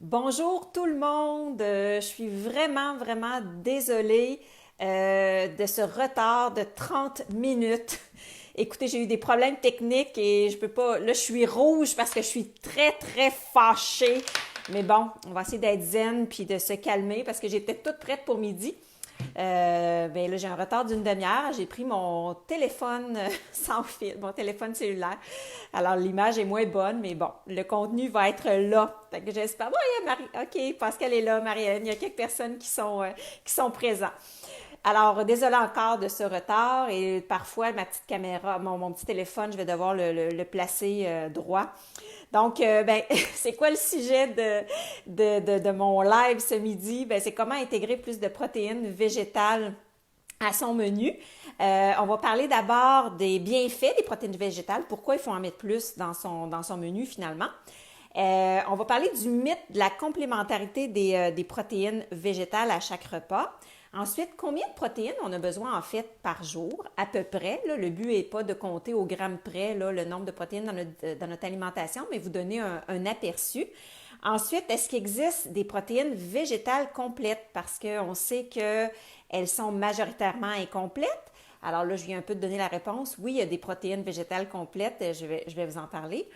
Bonjour tout le monde. Je suis vraiment désolée de ce retard de 30 minutes. Écoutez, j'ai eu des problèmes techniques et je peux pas. Là, je suis rouge parce que je suis très fâchée. Mais bon, on va essayer d'être zen puis de se calmer parce que j'étais toute prête pour midi. Ben là, j'ai un retard d'une demi-heure. J'ai pris mon téléphone sans fil, mon téléphone cellulaire. Alors, l'image est moins bonne, mais bon, le contenu va être là. Fait que j'espère. Bon, il y a Marie. OK, Pascal est là, Marianne. Il y a quelques personnes qui sont présents. Alors, désolé encore de ce retard et parfois ma petite caméra, mon petit téléphone, je vais devoir le placer droit. Donc, ben, c'est quoi le sujet de mon live ce midi? Ben, c'est comment intégrer plus de protéines végétales à son menu. On va parler d'abord des bienfaits des protéines végétales, pourquoi il faut en mettre plus dans son menu finalement. On va parler du mythe de la complémentarité des protéines végétales à chaque repas. Ensuite, combien de protéines on a besoin en fait par jour, à peu près. Là, le but n'est pas de compter au gramme près là, le nombre de protéines dans notre alimentation, mais vous donner un aperçu. Ensuite, est-ce qu'il existe des protéines végétales complètes? Parce qu'on sait qu'elles sont majoritairement incomplètes. Alors là, je viens un peu de donner la réponse. Oui, il y a des protéines végétales complètes. Je vais vous en parler.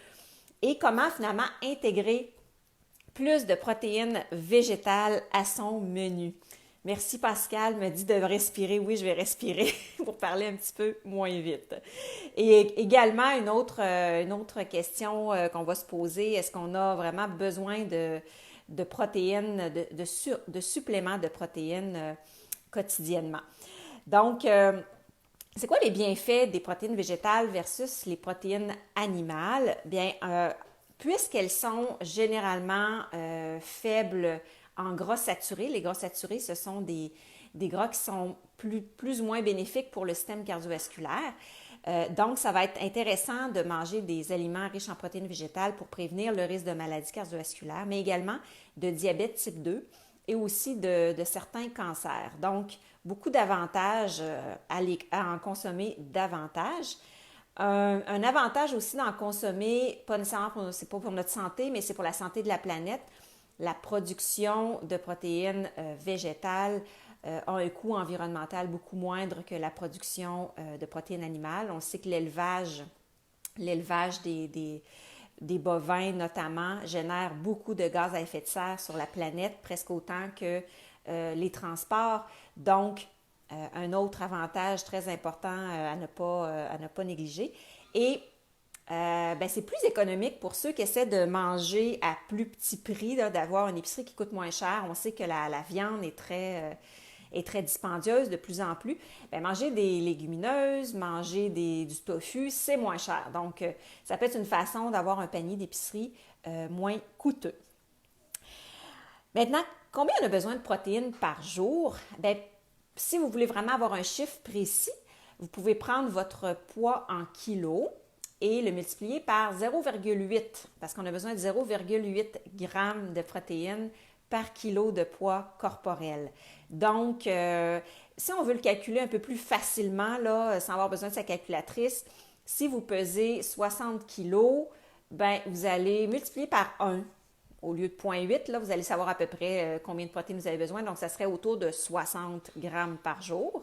Et comment finalement intégrer plus de protéines végétales à son menu. Merci Pascal, me dit de respirer. Oui, je vais respirer pour parler un petit peu moins vite. Et également, une autre question qu'on va se poser, est-ce qu'on a vraiment besoin de protéines, de suppléments de protéines quotidiennement? Donc, c'est quoi les bienfaits des protéines végétales versus les protéines animales? Bien, puisqu'elles sont généralement faibles en gras saturés, les gras saturés, ce sont des gras qui sont plus ou moins bénéfiques pour le système cardiovasculaire. Donc, ça va être intéressant de manger des aliments riches en protéines végétales pour prévenir le risque de maladies cardiovasculaires, mais également de diabète type 2 et aussi de certains cancers. Donc, beaucoup d'avantages à en consommer davantage. Un avantage aussi d'en consommer, pas nécessairement, c'est pas pour notre santé, mais c'est pour la santé de la planète. La production de protéines végétales a un coût environnemental beaucoup moindre que la production de protéines animales. On sait que l'élevage des bovins notamment génère beaucoup de gaz à effet de serre sur la planète, presque autant que les transports. Donc, un autre avantage très important à ne pas négliger. Et ben, c'est plus économique pour ceux qui essaient de manger à plus petit prix, là, d'avoir une épicerie qui coûte moins cher. On sait que la viande est très dispendieuse de plus en plus. Bien, manger des légumineuses, manger du tofu, c'est moins cher. Donc, ça peut être une façon d'avoir un panier d'épicerie moins coûteux. Maintenant, combien on a besoin de protéines par jour? Bien, si vous voulez vraiment avoir un chiffre précis, vous pouvez prendre votre poids en kilos et le multiplier par 0,8 parce qu'on a besoin de 0,8 grammes de protéines par kilo de poids corporel. Donc, si on veut le calculer un peu plus facilement, là, sans avoir besoin de sa calculatrice, si vous pesez 60 kilos, ben, vous allez multiplier par 1. Au lieu de 0,8, là, vous allez savoir à peu près combien de protéines vous avez besoin. Donc, ça serait autour de 60 grammes par jour.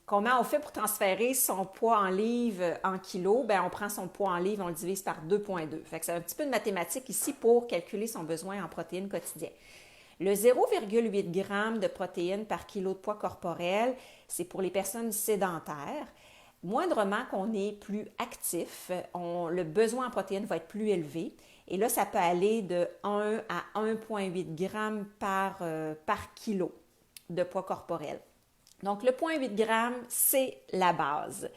Comment on fait pour transférer son poids en livres en kilos? Bien, on prend son poids en livres, on le divise par 2,2. Fait que c'est un petit peu de mathématiques ici pour calculer son besoin en protéines quotidiennes. Le 0,8 g de protéines par kilo de poids corporel, c'est pour les personnes sédentaires. Moindrement qu'on est plus actif, le besoin en protéines va être plus élevé. Et là, ça peut aller de 1 à 1,8 g par kilo de poids corporel. Donc, le 0,8 g, c'est la base.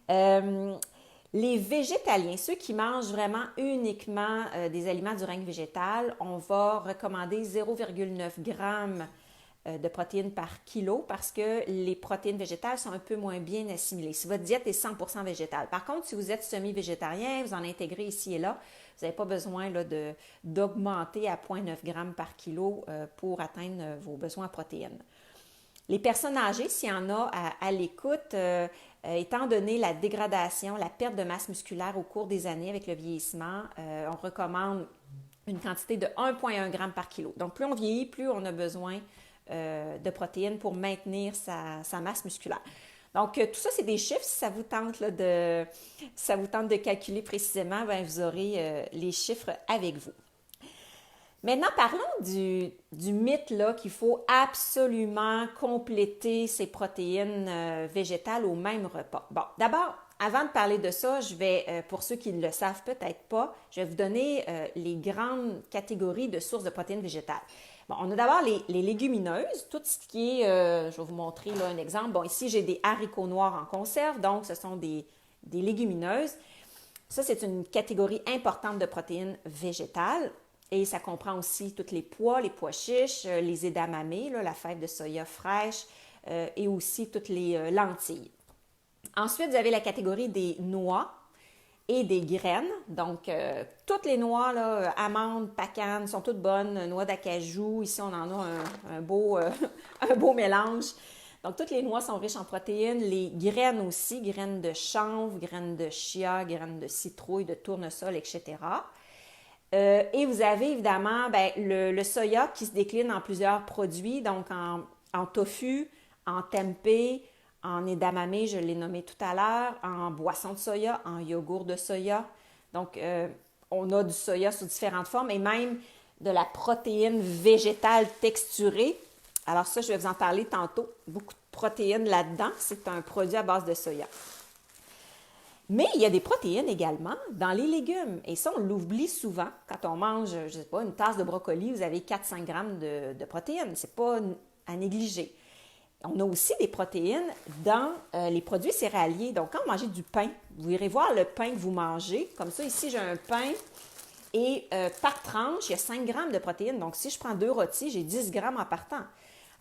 Les végétaliens, ceux qui mangent vraiment uniquement des aliments du règne végétal, on va recommander 0,9 g de protéines par kilo parce que les protéines végétales sont un peu moins bien assimilées. Si votre diète est 100% végétale. Par contre, si vous êtes semi-végétarien, vous en intégrez ici et là, vous n'avez pas besoin là, d'augmenter à 0,9 g par kilo pour atteindre vos besoins en protéines. Les personnes âgées, s'il y en a à l'écoute, étant donné la dégradation, la perte de masse musculaire au cours des années avec le vieillissement, on recommande une quantité de 1,1 g par kilo. Donc, plus on vieillit, plus on a besoin de protéines pour maintenir sa masse musculaire. Donc, tout ça, c'est des chiffres. Si ça vous tente là, ça vous tente de calculer précisément, bien, vous aurez les chiffres avec vous. Maintenant, parlons du mythe là, qu'il faut absolument compléter ses protéines végétales au même repas. Bon, d'abord, avant de parler de ça, je vais, pour ceux qui ne le savent peut-être pas, je vais vous donner les grandes catégories de sources de protéines végétales. Bon, on a d'abord les légumineuses, tout ce qui est, je vais vous montrer là, un exemple. Bon, ici, j'ai des haricots noirs en conserve, donc ce sont des légumineuses. Ça, c'est une catégorie importante de protéines végétales. Et ça comprend aussi tous les pois chiches, les edamame, là, la fève de soya fraîche et aussi toutes les lentilles. Ensuite, vous avez la catégorie des noix et des graines. Donc, toutes les noix, là, amandes, pacanes, sont toutes bonnes. Noix d'acajou, ici, on en a un beau, un beau mélange. Donc, toutes les noix sont riches en protéines. Les graines aussi, graines de chanvre, graines de chia, graines de citrouille, de tournesol, etc. Et vous avez évidemment le soya qui se décline en plusieurs produits, donc en tofu, en tempeh, en edamame, je l'ai nommé tout à l'heure, en boisson de soya, en yogourt de soya. Donc, on a du soya sous différentes formes et même de la protéine végétale texturée. Alors ça, je vais vous en parler tantôt. Beaucoup de protéines là-dedans. C'est un produit à base de soya. Mais il y a des protéines également dans les légumes. Et ça, on l'oublie souvent. Quand on mange, je ne sais pas, une tasse de brocoli, vous avez 400 grammes de protéines. Ce n'est pas à négliger. On a aussi des protéines dans les produits céréaliers. Donc, quand vous mangez du pain, vous irez voir le pain que vous mangez. Comme ça, ici, j'ai un pain et par tranche, il y a 5 grammes de protéines. Donc, si je prends 2 rôtis, j'ai 10 grammes en partant.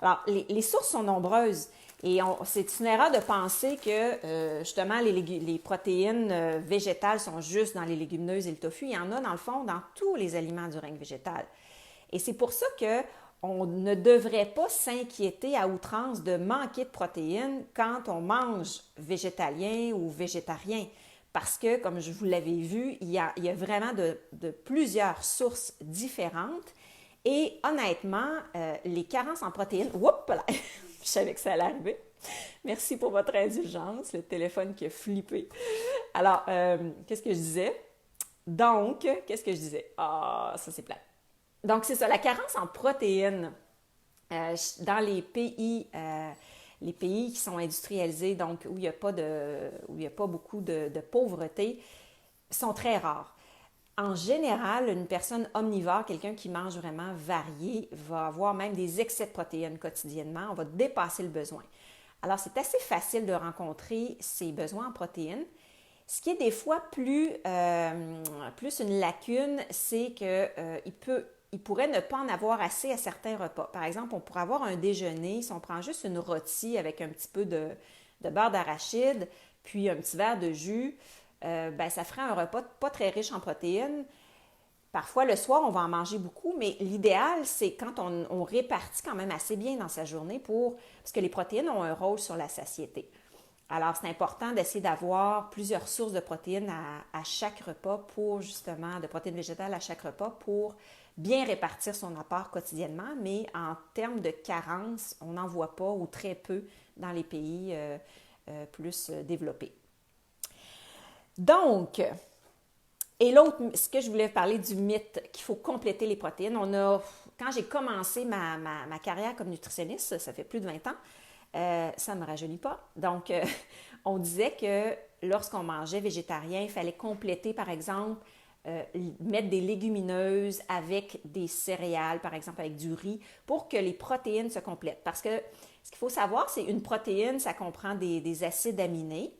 Alors, les sources sont nombreuses. Et c'est une erreur de penser que, justement, les protéines végétales sont juste dans les légumineuses et le tofu. Il y en a, dans le fond, dans tous les aliments du règne végétal. Et c'est pour ça qu'on ne devrait pas s'inquiéter à outrance de manquer de protéines quand on mange végétalien ou végétarien. Parce que, comme je vous l'avais vu, il y a vraiment de plusieurs sources différentes. Et honnêtement, les carences en protéines, oups, là, je savais que ça allait arriver. Merci pour votre indulgence, le téléphone qui a flippé. Alors, qu'est-ce que je disais? Donc, qu'est-ce que je disais? Ah, ça c'est plat. Donc, c'est ça, la carence en protéines dans les pays qui sont industrialisés, donc où il n'y a pas beaucoup de pauvreté, sont très rares. En général, une personne omnivore, quelqu'un qui mange vraiment varié, va avoir même des excès de protéines quotidiennement. On va dépasser le besoin. Alors, c'est assez facile de rencontrer ces besoins en protéines. Ce qui est des fois plus une lacune, c'est qu'il pourrait ne pas en avoir assez à certains repas. Par exemple, on pourrait avoir un déjeuner, si on prend juste une rôtie avec un petit peu de beurre d'arachide, puis un petit verre de jus, ça ferait un repas pas très riche en protéines. Parfois, le soir, on va en manger beaucoup, mais l'idéal, c'est quand on répartit quand même assez bien dans sa journée parce que les protéines ont un rôle sur la satiété. Alors, c'est important d'essayer d'avoir plusieurs sources de protéines à chaque repas de protéines végétales à chaque repas pour bien répartir son apport quotidiennement, mais en termes de carence, on n'en voit pas ou très peu dans les pays plus développés. Donc, et l'autre, ce que je voulais parler du mythe qu'il faut compléter les protéines, quand j'ai commencé ma carrière comme nutritionniste, ça fait plus de 20 ans, ça ne me rajeunit pas. Donc, on disait que lorsqu'on mangeait végétarien, il fallait compléter, par exemple, mettre des légumineuses avec des céréales, par exemple avec du riz, pour que les protéines se complètent. Parce que ce qu'il faut savoir, c'est une protéine, ça comprend des acides aminés.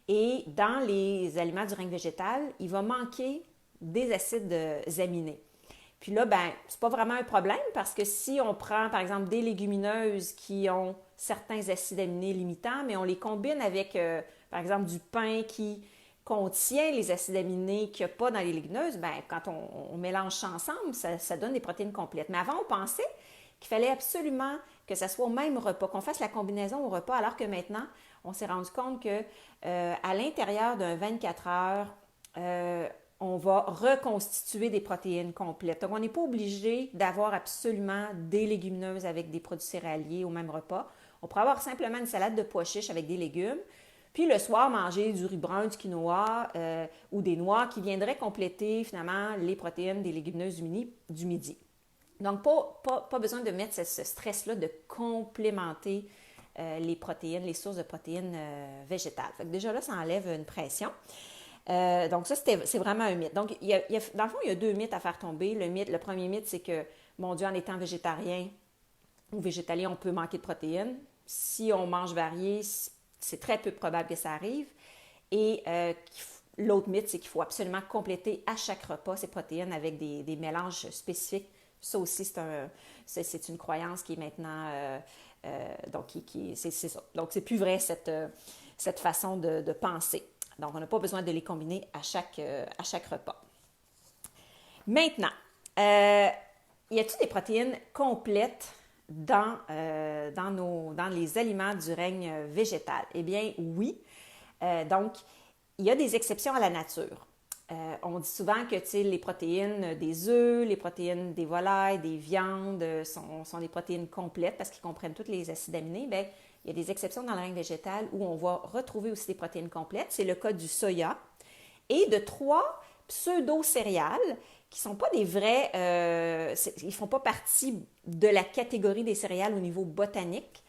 Et dans les aliments du règne végétal, il va manquer des acides aminés. Puis là, c'est pas vraiment un problème parce que si on prend, par exemple, des légumineuses qui ont certains acides aminés limitants, mais on les combine avec, par exemple, du pain qui contient les acides aminés qu'il n'y a pas dans les légumineuses, quand on mélange ça ensemble, ça donne des protéines complètes. Mais avant, on pensait qu'il fallait absolument que ça soit au même repas, qu'on fasse la combinaison au repas, alors que maintenant, on s'est rendu compte que à l'intérieur d'un 24 heures, on va reconstituer des protéines complètes. Donc, on n'est pas obligé d'avoir absolument des légumineuses avec des produits céréaliers au même repas. On pourrait avoir simplement une salade de pois chiches avec des légumes, puis le soir, manger du riz brun, du quinoa ou des noix qui viendraient compléter finalement les protéines des légumineuses du midi. Donc, pas besoin de mettre ce stress-là de complémenter les protéines, les sources de protéines végétales. Fait que déjà là, ça enlève une pression. Donc ça, c'est vraiment un mythe. Donc, dans le fond, il y a 2 mythes à faire tomber. Le premier mythe, c'est que, mon Dieu, en étant végétarien ou végétalien, on peut manquer de protéines. Si on mange varié, c'est très peu probable que ça arrive. Et l'autre mythe, c'est qu'il faut absolument compléter à chaque repas ces protéines avec des mélanges spécifiques. Ça aussi, c'est une croyance qui est maintenant... donc, c'est ça. Donc, c'est plus vrai cette façon de penser. Donc, on n'a pas besoin de les combiner à chaque repas. Maintenant, y a-t-il des protéines complètes dans les aliments du règne végétal? Eh bien, oui. Donc, il y a des exceptions à la nature. On dit souvent que les protéines des œufs, les protéines des volailles, des viandes sont des protéines complètes parce qu'ils comprennent tous les acides aminés. Bien, il y a des exceptions dans le règne végétal où on va retrouver aussi des protéines complètes. C'est le cas du soya et de 3 pseudo-céréales qui ne sont pas des vrais, ils ne font pas partie de la catégorie des céréales au niveau botanique.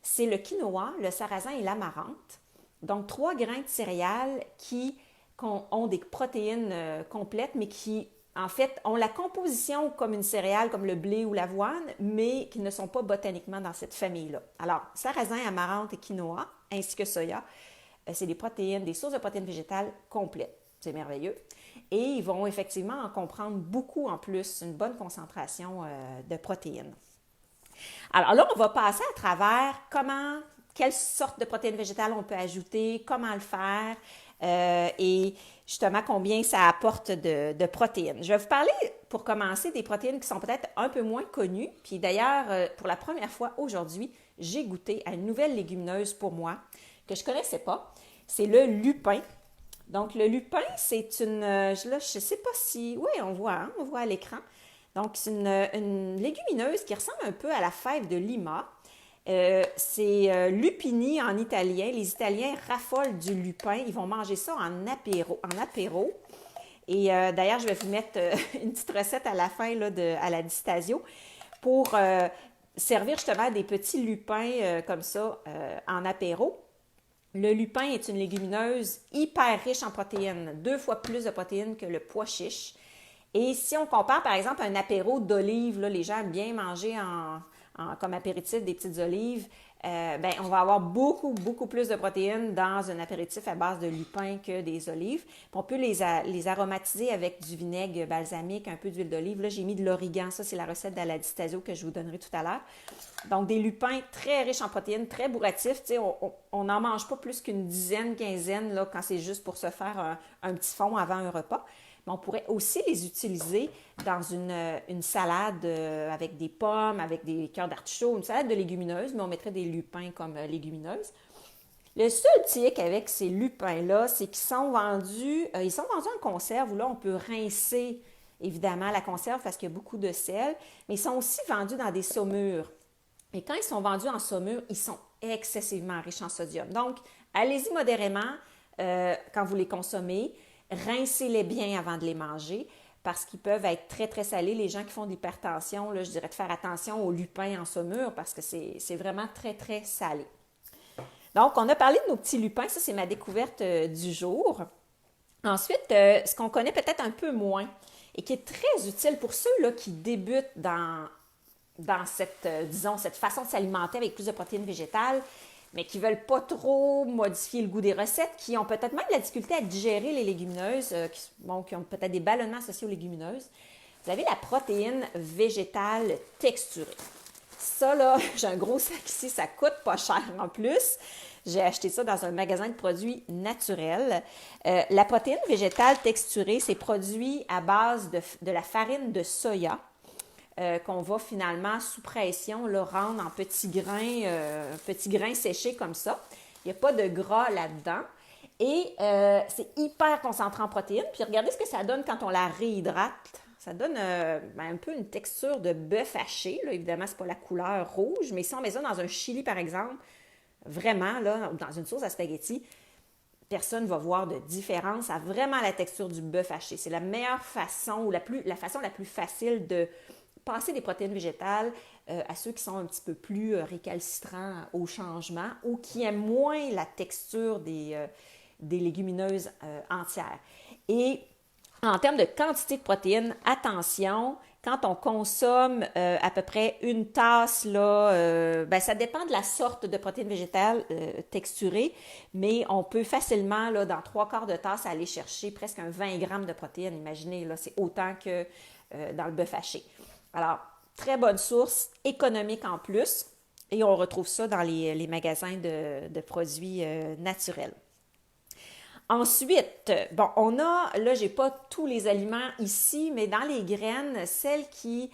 C'est le quinoa, le sarrasin et l'amarante. Donc, 3 grains de céréales qui ont des protéines complètes, mais qui, en fait, ont la composition comme une céréale, comme le blé ou l'avoine, mais qui ne sont pas botaniquement dans cette famille-là. Alors, sarrasin, amarante et quinoa, ainsi que soya, c'est des protéines, des sources de protéines végétales complètes. C'est merveilleux. Et ils vont effectivement en comprendre beaucoup en plus, une bonne concentration de protéines. Alors là, on va passer à travers quelle sorte de protéines végétales on peut ajouter, comment le faire, et justement combien ça apporte de protéines. Je vais vous parler, pour commencer, des protéines qui sont peut-être un peu moins connues. Puis d'ailleurs, pour la première fois aujourd'hui, j'ai goûté à une nouvelle légumineuse pour moi que je ne connaissais pas. C'est le lupin. Donc, le lupin, c'est une... Là, je ne sais pas si... Oui, on voit à l'écran. Donc, c'est une légumineuse qui ressemble un peu à la fève de Lima. C'est lupini en italien. Les Italiens raffolent du lupin. Ils vont manger ça en apéro. Et d'ailleurs, je vais vous mettre une petite recette à la fin là, à la Distasio pour servir justement des petits lupins comme ça en apéro. Le lupin est une légumineuse hyper riche en protéines, 2 fois plus de protéines que le pois chiche. Et si on compare par exemple un apéro d'olives, là, les gens aiment bien manger comme apéritif des petites olives, on va avoir beaucoup, beaucoup plus de protéines dans un apéritif à base de lupin que des olives. Puis on peut les aromatiser avec du vinaigre balsamique, un peu d'huile d'olive. Là, j'ai mis de l'origan. Ça, c'est la recette de la Distasio que je vous donnerai tout à l'heure. Donc, des lupins très riches en protéines, très bourratifs. Tu sais, on n'en mange pas plus qu'une dizaine, quinzaine là, quand c'est juste pour se faire un petit fond avant un repas. Mais on pourrait aussi les utiliser dans une salade avec des pommes, avec des cœurs d'artichaut, une salade de légumineuses, mais on mettrait des lupins comme légumineuses. Le seul hic avec ces lupins-là, c'est qu'ils sont vendus en conserve où là, on peut rincer évidemment la conserve parce qu'il y a beaucoup de sel, mais ils sont aussi vendus dans des saumures. Et quand ils sont vendus en saumure, ils sont excessivement riches en sodium. Donc, allez-y modérément quand vous les consommez. Rincez-les bien avant de les manger parce qu'ils peuvent être très, très salés. Les gens qui font de l'hypertension, là, je dirais de faire attention aux lupins en saumure parce que c'est vraiment très, très salé. Donc, on a parlé de nos petits lupins. Ça, c'est ma découverte du jour. Ensuite, ce qu'on connaît peut-être un peu moins et qui est très utile pour ceux là, qui débutent dans cette façon de s'alimenter avec plus de protéines végétales, mais qui ne veulent pas trop modifier le goût des recettes, qui ont peut-être même de la difficulté à digérer les légumineuses, qui ont peut-être des ballonnements associés aux légumineuses. Vous avez la protéine végétale texturée. Ça, là, j'ai un gros sac ici, ça coûte pas cher en plus. J'ai acheté ça dans un magasin de produits naturels. La protéine végétale texturée, c'est produit à base de la farine de soya. Qu'on va finalement, sous pression, là, rendre en petits grains séchés comme ça. Il n'y a pas de gras là-dedans. Et c'est hyper concentré en protéines. Puis regardez ce que ça donne quand on la réhydrate. Ça donne un peu une texture de bœuf haché. Là. Évidemment, c'est pas la couleur rouge, mais si on met ça dans un chili, par exemple, vraiment, là, dans une sauce à spaghetti, personne ne va voir de différence. Ça a vraiment la texture du bœuf haché. C'est la meilleure façon ou la façon la plus facile de passer des protéines végétales à ceux qui sont un petit peu plus récalcitrants au changement ou qui aiment moins la texture des légumineuses entières. Et en termes de quantité de protéines, attention, quand on consomme à peu près une tasse, là, ça dépend de la sorte de protéines végétales texturées, mais on peut facilement, là, dans 3/4 de tasse, aller chercher presque un 20 grammes de protéines. Imaginez, là, c'est autant que dans le bœuf haché. Alors, très bonne source, économique en plus, et on retrouve ça dans les magasins de produits naturels. Ensuite, bon, on a, là, j'ai pas tous les aliments ici, mais dans les graines, celle qui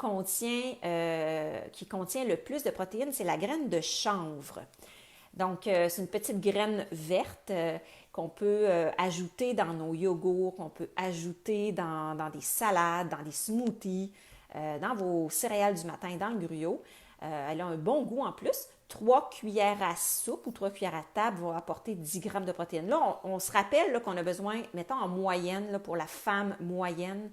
contient le plus de protéines, c'est la graine de chanvre. Donc, c'est une petite graine verte qu'on peut ajouter dans nos yogourts, qu'on peut ajouter dans des salades, dans des smoothies, dans vos céréales du matin, dans le gruau. Elle a un bon goût en plus. 3 cuillères à soupe ou 3 cuillères à table vont apporter 10 grammes de protéines. Là, on se rappelle là, qu'on a besoin, mettons en moyenne, là, pour la femme moyenne,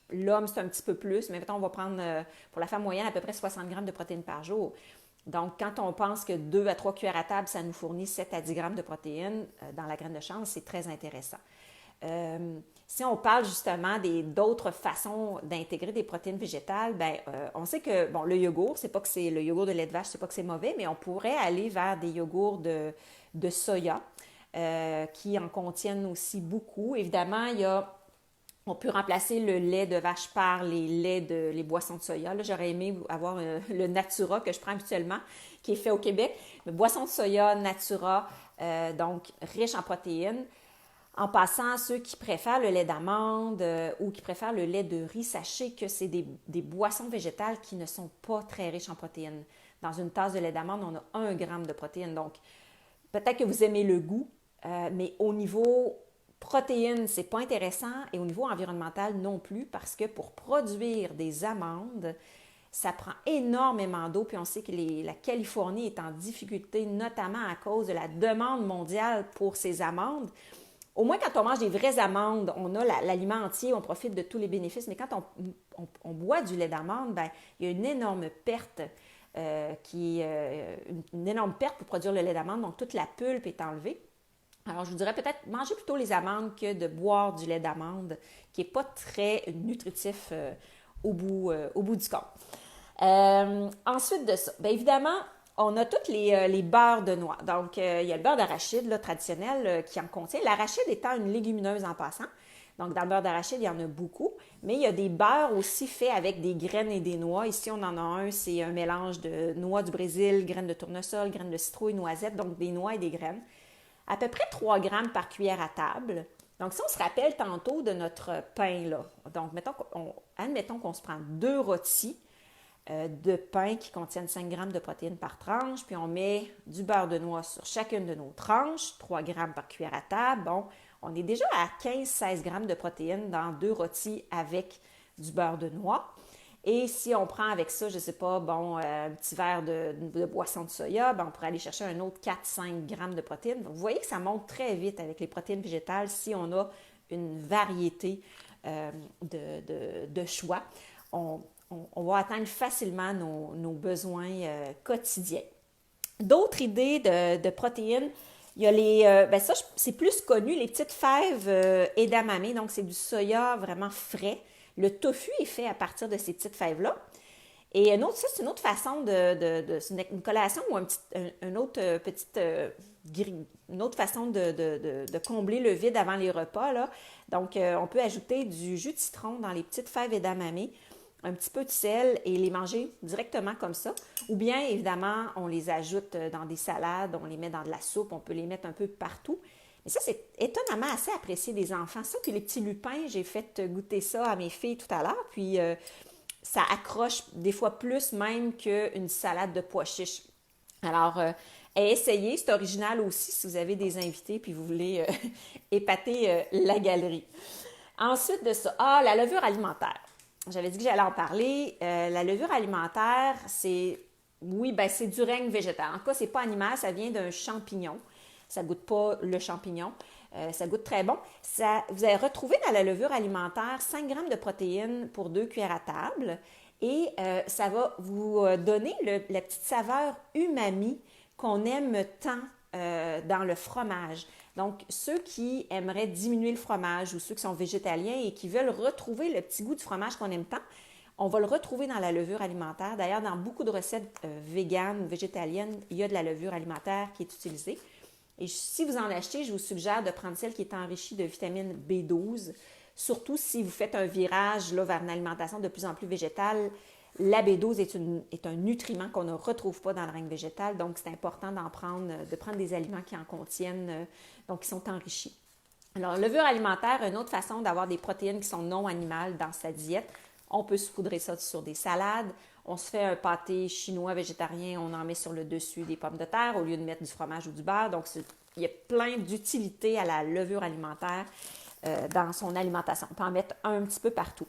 l'homme c'est un petit peu plus, mais mettons on va prendre pour la femme moyenne à peu près 60 grammes de protéines par jour. Donc, quand on pense que 2 à 3 cuillères à table, ça nous fournit 7 à 10 grammes de protéines dans la graine de chanvre, c'est très intéressant. Si on parle justement d'autres façons d'intégrer des protéines végétales, on sait que bon, le yogourt, c'est pas que c'est le yogourt de lait de vache, c'est pas que c'est mauvais, mais on pourrait aller vers des yogourts de soya qui en contiennent aussi beaucoup. Évidemment, on peut remplacer le lait de vache par les boissons de soya. Là, j'aurais aimé avoir le Natura que je prends habituellement, qui est fait au Québec. Mais boisson de soya, Natura, donc riche en protéines. En passant, ceux qui préfèrent le lait d'amande ou qui préfèrent le lait de riz, sachez que c'est des boissons végétales qui ne sont pas très riches en protéines. Dans une tasse de lait d'amande, on a 1 gramme de protéines. Donc, peut-être que vous aimez le goût, mais au niveau protéines, c'est pas intéressant et au niveau environnemental non plus parce que pour produire des amandes, ça prend énormément d'eau, puis on sait que la Californie est en difficulté, notamment à cause de la demande mondiale pour ces amandes. Au moins, quand on mange des vraies amandes, on a l'aliment entier, on profite de tous les bénéfices. Mais quand on boit du lait d'amande, il y a une énorme perte une énorme perte pour produire le lait d'amande. Donc, toute la pulpe est enlevée. Alors, je vous dirais peut-être manger plutôt les amandes que de boire du lait d'amande, qui n'est pas très nutritif au bout du compte. Ensuite de ça, bien évidemment, on a tous les beurres de noix. Donc, il y a le beurre d'arachide là, traditionnel qui en contient. L'arachide étant une légumineuse en passant. Donc, dans le beurre d'arachide, il y en a beaucoup. Mais il y a des beurres aussi faits avec des graines et des noix. Ici, on en a un, c'est un mélange de noix du Brésil, graines de tournesol, graines de citrouille, noisettes, donc des noix et des graines. À peu près 3 grammes par cuillère à table. Donc, si on se rappelle tantôt de notre pain, là, donc admettons qu'on se prend 2 rôtis de pain qui contiennent 5 grammes de protéines par tranche, puis on met du beurre de noix sur chacune de nos tranches, 3 grammes par cuillère à table. Bon, on est déjà à 15-16 grammes de protéines dans 2 rôtis avec du beurre de noix. Et si on prend avec ça, je ne sais pas, un petit verre de boisson de soya, on pourrait aller chercher un autre 4-5 grammes de protéines. Donc, vous voyez que ça monte très vite avec les protéines végétales si on a une variété de choix. On va atteindre facilement nos besoins quotidiens. D'autres idées de protéines, il y a ça c'est plus connu, les petites fèves edamame, donc c'est du soya vraiment frais. Le tofu est fait à partir de ces petites fèves-là. Et ça, c'est une autre façon c'est une collation ou une autre façon de combler le vide avant les repas, là. Donc, on peut ajouter du jus de citron dans les petites fèves edamame, un petit peu de sel et les manger directement comme ça. Ou bien, évidemment, on les ajoute dans des salades, on les met dans de la soupe, on peut les mettre un peu partout. Mais ça, c'est étonnamment assez apprécié des enfants. Ça, puis les petits lupins, j'ai fait goûter ça à mes filles tout à l'heure, puis ça accroche des fois plus même qu'une salade de pois chiches. Alors, Et essayez, c'est original aussi si vous avez des invités puis vous voulez épater la galerie. Ensuite de ça, la levure alimentaire. J'avais dit que j'allais en parler. La levure alimentaire, oui, ben c'est du règne végétal. En tout cas, c'est pas animal, ça vient d'un champignon. Ça goûte pas le champignon. Ça goûte très bon. Vous allez retrouver dans la levure alimentaire 5 grammes de protéines pour 2 cuillères à table. Et ça va vous donner la petite saveur umami qu'on aime tant dans le fromage. Donc, ceux qui aimeraient diminuer le fromage ou ceux qui sont végétaliens et qui veulent retrouver le petit goût du fromage qu'on aime tant, on va le retrouver dans la levure alimentaire. D'ailleurs, dans beaucoup de recettes véganes ou végétaliennes, il y a de la levure alimentaire qui est utilisée. Et si vous en achetez, je vous suggère de prendre celle qui est enrichie de vitamine B12, surtout si vous faites un virage là, vers une alimentation de plus en plus végétale. La B12 est un nutriment qu'on ne retrouve pas dans le règne végétal, donc c'est important de prendre des aliments qui en contiennent, donc qui sont enrichis. Alors, levure alimentaire, une autre façon d'avoir des protéines qui sont non animales dans sa diète. On peut saupoudrer ça sur des salades. On se fait un pâté chinois végétarien, on en met sur le dessus des pommes de terre au lieu de mettre du fromage ou du beurre. Donc, il y a plein d'utilités à la levure alimentaire dans son alimentation. On peut en mettre un petit peu partout.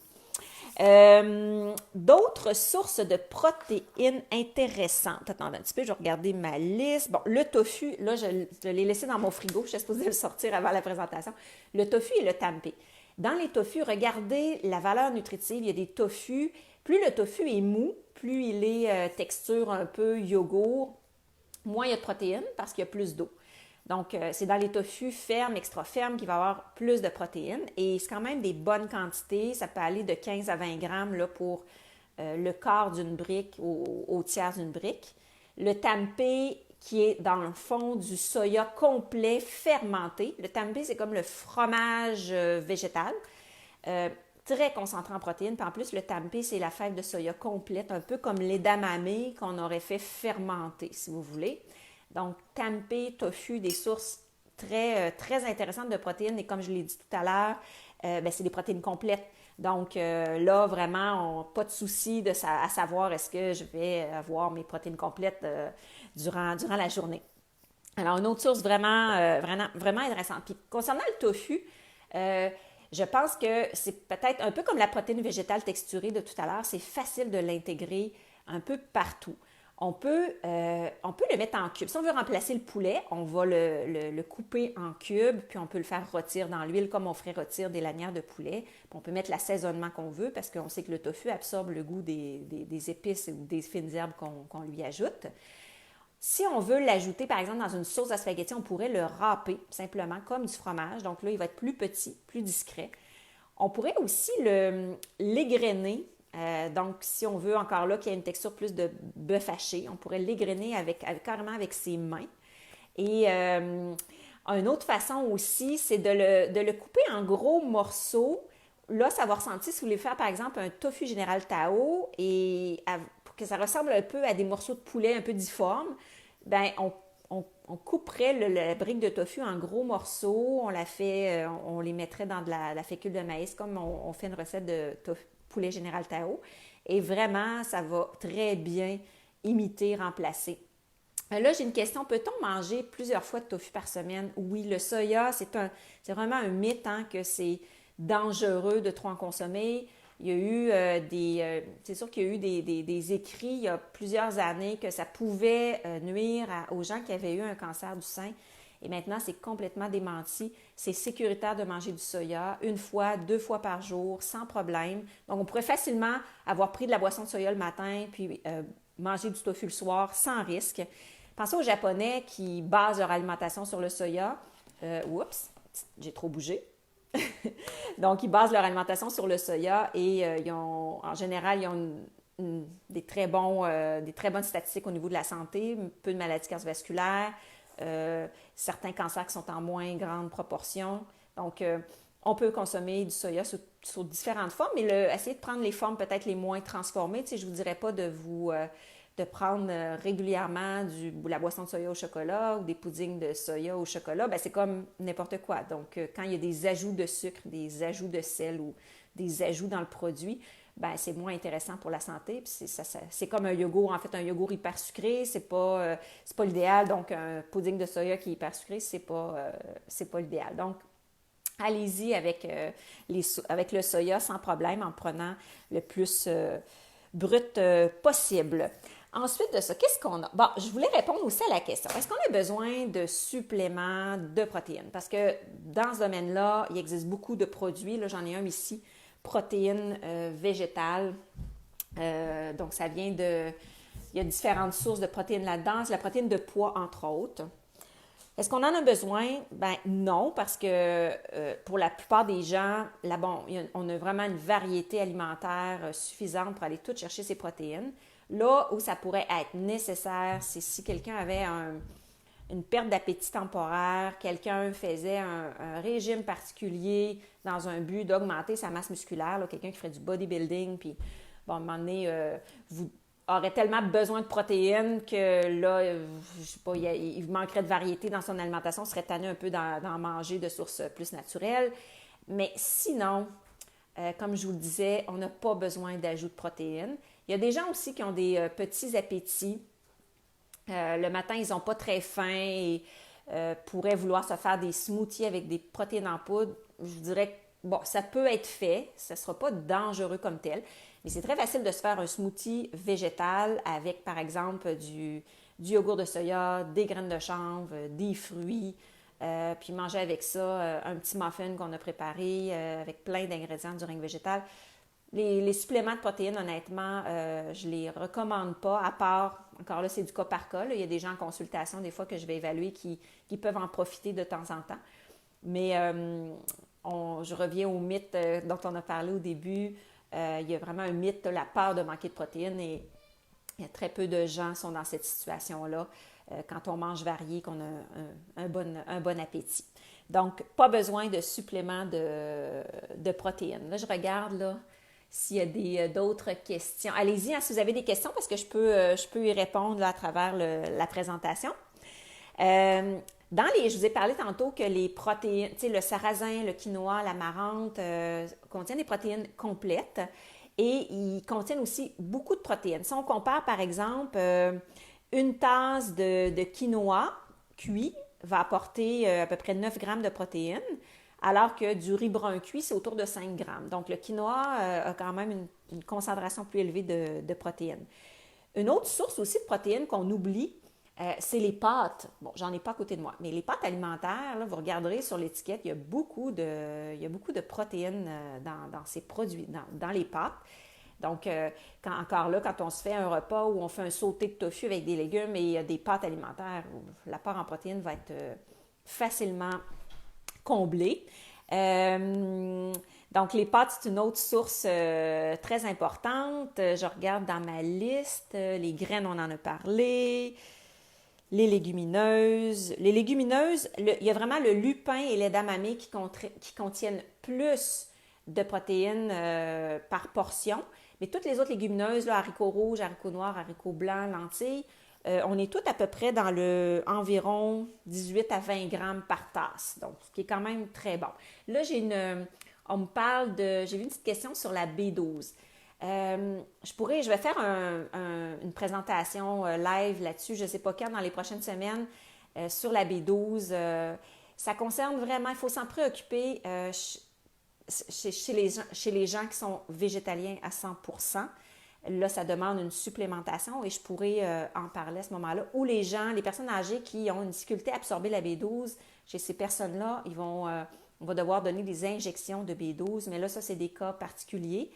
D'autres sources de protéines intéressantes. Attendez un petit peu, je vais regarder ma liste. Bon, le tofu, là, je l'ai laissé dans mon frigo. Je suis supposée le sortir avant la présentation. Le tofu et le tempeh. Dans les tofu, regardez la valeur nutritive. Il y a des tofu. Plus le tofu est mou, plus il est texture un peu yogourt, moins il y a de protéines parce qu'il y a plus d'eau. Donc, c'est dans les tofu fermes, extra fermes qu'il va y avoir plus de protéines. Et c'est quand même des bonnes quantités. Ça peut aller de 15 à 20 grammes là, pour le quart d'une brique au tiers d'une brique. Le tempeh, qui est dans le fond du soya complet fermenté. Le tempeh, c'est comme le fromage végétal. Très concentré en protéines. Puis en plus, le tempeh, c'est la fève de soya complète, un peu comme l'edamame qu'on aurait fait fermenter, si vous voulez. Donc, tempeh, tofu, des sources très intéressantes de protéines. Et comme je l'ai dit tout à l'heure, c'est des protéines complètes. Donc, là, vraiment, pas de souci à savoir est-ce que je vais avoir mes protéines complètes durant la journée. Alors, une autre source vraiment intéressante. Puis, concernant le tofu, je pense que c'est peut-être un peu comme la protéine végétale texturée de tout à l'heure. C'est facile de l'intégrer un peu partout. On peut le mettre en cubes. Si on veut remplacer le poulet, on va le couper en cubes, puis on peut le faire rôtir dans l'huile comme on ferait rôtir des lanières de poulet. Puis on peut mettre l'assaisonnement qu'on veut parce qu'on sait que le tofu absorbe le goût des épices ou des fines herbes qu'on lui ajoute. Si on veut l'ajouter, par exemple, dans une sauce à spaghetti, on pourrait le râper simplement comme du fromage. Donc là, il va être plus petit, plus discret. On pourrait aussi l'égrener. Donc, si on veut encore là qu'il y ait une texture plus de bœuf haché, on pourrait l'égrener carrément avec ses mains. Et une autre façon aussi, c'est de le couper en gros morceaux. Là, ça va ressentir, si vous voulez faire par exemple un tofu général Tao et pour que ça ressemble un peu à des morceaux de poulet un peu difformes, ben on couperait la brique de tofu en gros morceaux, on les mettrait dans de la fécule de maïs comme on fait une recette de poulet général Tao. Et vraiment, ça va très bien imiter, remplacer. Là, j'ai une question. Peut-on manger plusieurs fois de tofu par semaine? Oui, le soya, c'est vraiment un mythe que c'est dangereux de trop en consommer. Il y a eu c'est sûr qu'il y a eu des écrits il y a plusieurs années que ça pouvait nuire aux gens qui avaient eu un cancer du sein. Et maintenant, c'est complètement démenti. C'est sécuritaire de manger du soya 1 fois, 2 fois par jour, sans problème. Donc, on pourrait facilement avoir pris de la boisson de soya le matin, puis manger du tofu le soir, sans risque. Pensez aux Japonais qui basent leur alimentation sur le soya. Oups, j'ai trop bougé. Donc, ils basent leur alimentation sur le soya et en général, ils ont des très bonnes statistiques au niveau de la santé, peu de maladies cardiovasculaires, certains cancers qui sont en moins grande proportion. Donc, on peut consommer du soya sous différentes formes, mais essayez de prendre les formes peut-être les moins transformées. Tu sais, je ne vous dirais pas de prendre régulièrement la boisson de soya au chocolat ou des puddings de soya au chocolat. Bien, c'est comme n'importe quoi. Donc, quand il y a des ajouts de sucre, des ajouts de sel ou des ajouts dans le produit, ben c'est moins intéressant pour la santé. Puis c'est comme un yogourt, en fait, un yogourt hyper sucré, c'est pas l'idéal. Donc, un pudding de soya qui est hyper sucré, c'est pas l'idéal. Donc, allez-y avec, avec le soya sans problème, en prenant le plus brut possible. Ensuite de ça, qu'est-ce qu'on a? Bon, je voulais répondre aussi à la question. Est-ce qu'on a besoin de suppléments de protéines? Parce que dans ce domaine-là, il existe beaucoup de produits. Là, j'en ai un ici, protéines végétales. Donc, ça vient de... Il y a différentes sources de protéines là-dedans. C'est la protéine de pois, entre autres. Est-ce qu'on en a besoin? Ben non, parce que pour la plupart des gens, là, bon, on a vraiment une variété alimentaire suffisante pour aller tout chercher ces protéines. Là où ça pourrait être nécessaire, c'est si quelqu'un avait une perte d'appétit temporaire, quelqu'un faisait un régime particulier dans un but d'augmenter sa masse musculaire, là, quelqu'un qui ferait du bodybuilding, puis bon, à un moment donné, vous aurait tellement besoin de protéines que là, je sais pas, il manquerait de variété dans son alimentation, serait tanné un peu d'en manger de sources plus naturelles. Mais sinon, comme je vous le disais, on n'a pas besoin d'ajout de protéines. Il y a des gens aussi qui ont des petits appétits. Le matin, ils n'ont pas très faim et pourraient vouloir se faire des smoothies avec des protéines en poudre. Je dirais que bon, ça peut être fait, ça ne sera pas dangereux comme tel, mais c'est très facile de se faire un smoothie végétal avec, par exemple, du yogourt de soya, des graines de chanvre, des fruits, puis manger avec ça un petit muffin qu'on a préparé avec plein d'ingrédients du règne végétal. Les suppléments de protéines, honnêtement, je ne les recommande pas, à part, encore là, c'est du cas par cas. Là. Il y a des gens en consultation, des fois, que je vais évaluer qui peuvent en profiter de temps en temps. Mais je reviens au mythe dont on a parlé au début. Il y a vraiment un mythe de la peur de manquer de protéines et il y a très peu de gens qui sont dans cette situation-là quand on mange varié, qu'on a un bon appétit. Donc, pas besoin de suppléments de protéines. Là, je regarde là, s'il y a d'autres questions. Allez-y, hein, si vous avez des questions, parce que je peux y répondre là, à travers la présentation. Je vous ai parlé tantôt que les protéines, tu sais, le sarrasin, le quinoa, l'amarante contiennent des protéines complètes et ils contiennent aussi beaucoup de protéines. Si on compare, par exemple, une tasse de quinoa cuit va apporter à peu près 9 grammes de protéines, alors que du riz brun cuit, c'est autour de 5 grammes. Donc, le quinoa a quand même une concentration plus élevée de protéines. Une autre source aussi de protéines qu'on oublie, c'est les pâtes. Bon, j'en ai pas à côté de moi, mais les pâtes alimentaires, là, vous regarderez sur l'étiquette, il y a beaucoup de protéines dans ces produits, dans les pâtes. Donc, quand on se fait un repas où on fait un sauté de tofu avec des légumes et des pâtes alimentaires, l'apport en protéines va être facilement comblé. Donc, les pâtes, c'est une autre source très importante. Je regarde dans ma liste. Les graines, on en a parlé. Les légumineuses. Les légumineuses, il y a vraiment le lupin et l'edamame qui contiennent plus de protéines par portion. Mais toutes les autres légumineuses, là, haricots rouges, haricots noirs, haricots blancs, lentilles, on est toutes à peu près dans environ 18 à 20 grammes par tasse. Donc, ce qui est quand même très bon. Là, j'ai vu une petite question sur la B12. Je vais faire une présentation live là-dessus, je ne sais pas quand, dans les prochaines semaines, sur la B12. Ça concerne vraiment, il faut s'en préoccuper chez les gens qui sont végétaliens à 100%. Là, ça demande une supplémentation et je pourrais en parler à ce moment-là. Ou les personnes âgées qui ont une difficulté à absorber la B12, chez ces personnes-là, on va devoir donner des injections de B12, mais là, ça, c'est des cas particuliers.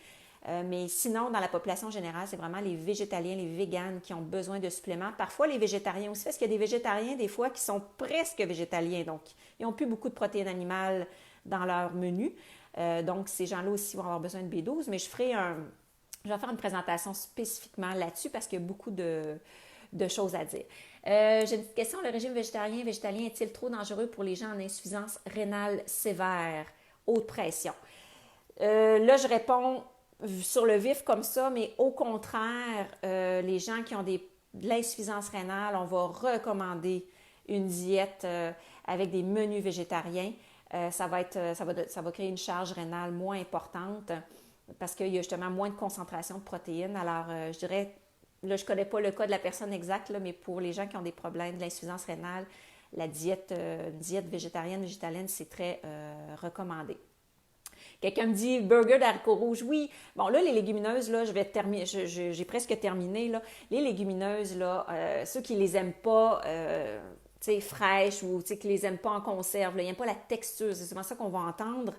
Mais sinon, dans la population générale, c'est vraiment les végétaliens, les véganes qui ont besoin de suppléments. Parfois, les végétariens aussi, parce qu'il y a des végétariens, des fois, qui sont presque végétaliens. Donc, ils n'ont plus beaucoup de protéines animales dans leur menu. Donc, ces gens-là aussi vont avoir besoin de B12. Mais je vais faire une présentation spécifiquement là-dessus parce qu'il y a beaucoup de choses à dire. J'ai une petite question. Le régime végétalien est-il trop dangereux pour les gens en insuffisance rénale sévère, haute pression? Là, je réponds sur le vif comme ça, mais au contraire, les gens qui ont de l'insuffisance rénale, on va recommander une diète avec des menus végétariens. Ça va créer une charge rénale moins importante. parce qu'il y a justement moins de concentration de protéines. Alors, je dirais, là, je ne connais pas le cas de la personne exacte, là, mais pour les gens qui ont des problèmes de l'insuffisance rénale, la diète végétarienne, végétalienne, c'est très recommandé. Quelqu'un me dit burger d'haricots rouges. Oui, bon là, les légumineuses, là, je vais terminer, j'ai presque terminé, là. Les légumineuses, là, ceux qui les aiment pas, tu sais, fraîches ou tu sais, qui les aiment pas en conserve, là, ils n'aiment pas la texture, c'est souvent ça qu'on va entendre.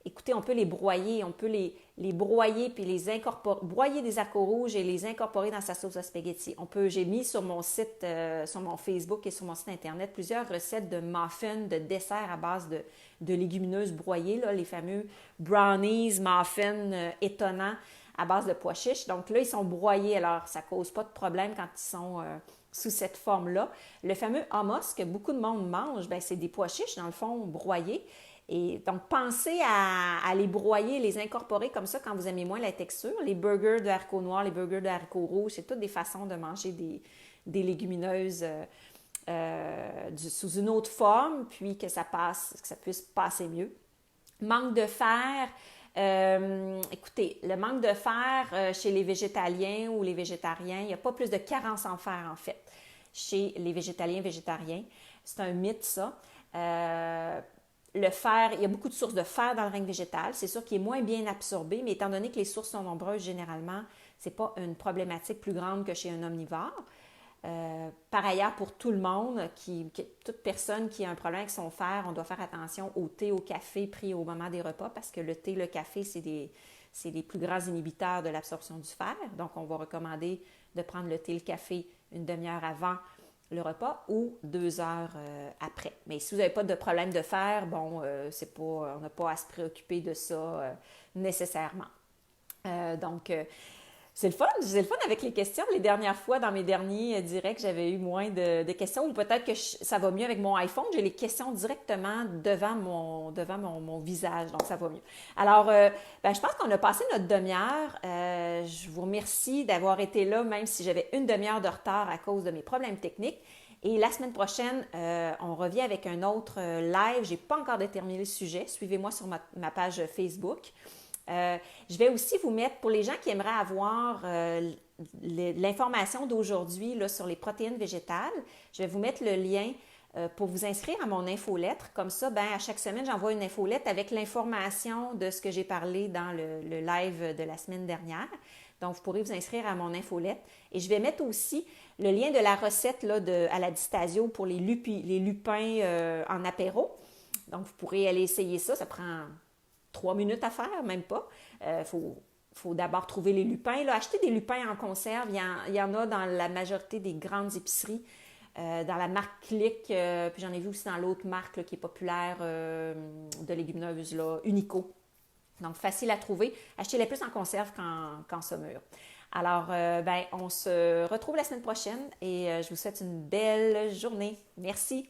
Écoutez, on peut les broyer, on peut les broyer puis les incorporer, broyer des haricots rouges et les incorporer dans sa sauce à spaghetti. J'ai mis sur mon site, sur mon Facebook et sur mon site internet plusieurs recettes de muffins, de desserts à base de légumineuses broyées, là, les fameux brownies, muffins étonnants à base de pois chiches. Donc là, ils sont broyés, alors ça ne cause pas de problème quand ils sont sous cette forme-là. Le fameux hummus que beaucoup de monde mange, ben, c'est des pois chiches, dans le fond, broyés. Et donc, pensez à les broyer, les incorporer comme ça quand vous aimez moins la texture. Les burgers de haricots noirs, les burgers de haricots rouges, c'est toutes des façons de manger des légumineuses sous une autre forme, puis que ça puisse passer mieux. Manque de fer. Écoutez, le manque de fer chez les végétaliens ou les végétariens, il n'y a pas plus de carence en fer, en fait, chez les végétaliens végétariens. C'est un mythe, ça. Le fer, il y a beaucoup de sources de fer dans le règne végétal. C'est sûr qu'il est moins bien absorbé, mais étant donné que les sources sont nombreuses, généralement, ce n'est pas une problématique plus grande que chez un omnivore. Par ailleurs, pour tout le monde, toute personne qui a un problème avec son fer, on doit faire attention au thé, au café pris au moment des repas parce que le thé, le café, c'est les plus grands inhibiteurs de l'absorption du fer. Donc, on va recommander de prendre le thé, le café une demi-heure avant le repas ou 2 heures après. Mais si vous n'avez pas de problème de fer, bon, on n'a pas à se préoccuper de ça nécessairement. Donc, c'est le fun avec les questions. Les dernières fois, dans mes derniers directs, j'avais eu moins de questions ou peut-être que ça va mieux avec mon iPhone. J'ai les questions directement devant mon visage, donc ça va mieux. Alors, je pense qu'on a passé notre demi-heure. Je vous remercie d'avoir été là, même si j'avais une demi-heure de retard à cause de mes problèmes techniques. Et la semaine prochaine, on revient avec un autre live. Je n'ai pas encore déterminé le sujet. Suivez-moi sur ma page Facebook. Je vais aussi vous mettre, pour les gens qui aimeraient avoir l'information d'aujourd'hui là, sur les protéines végétales, je vais vous mettre le lien pour vous inscrire à mon infolettre. Comme ça, à chaque semaine, j'envoie une infolettre avec l'information de ce que j'ai parlé dans le live de la semaine dernière. Donc, vous pourrez vous inscrire à mon infolettre. Et je vais mettre aussi le lien de la recette là, à la Distasio pour les lupins en apéro. Donc, vous pourrez aller essayer ça. Ça prend 3 minutes à faire, même pas. Faut d'abord trouver les lupins. Là, acheter des lupins en conserve, il y en a dans la majorité des grandes épiceries. Dans la marque Click, puis j'en ai vu aussi dans l'autre marque là, qui est populaire de légumineuses, là, Unico. Donc, facile à trouver. Achetez-les plus en conserve qu'en saumure. Alors, on se retrouve la semaine prochaine et je vous souhaite une belle journée. Merci.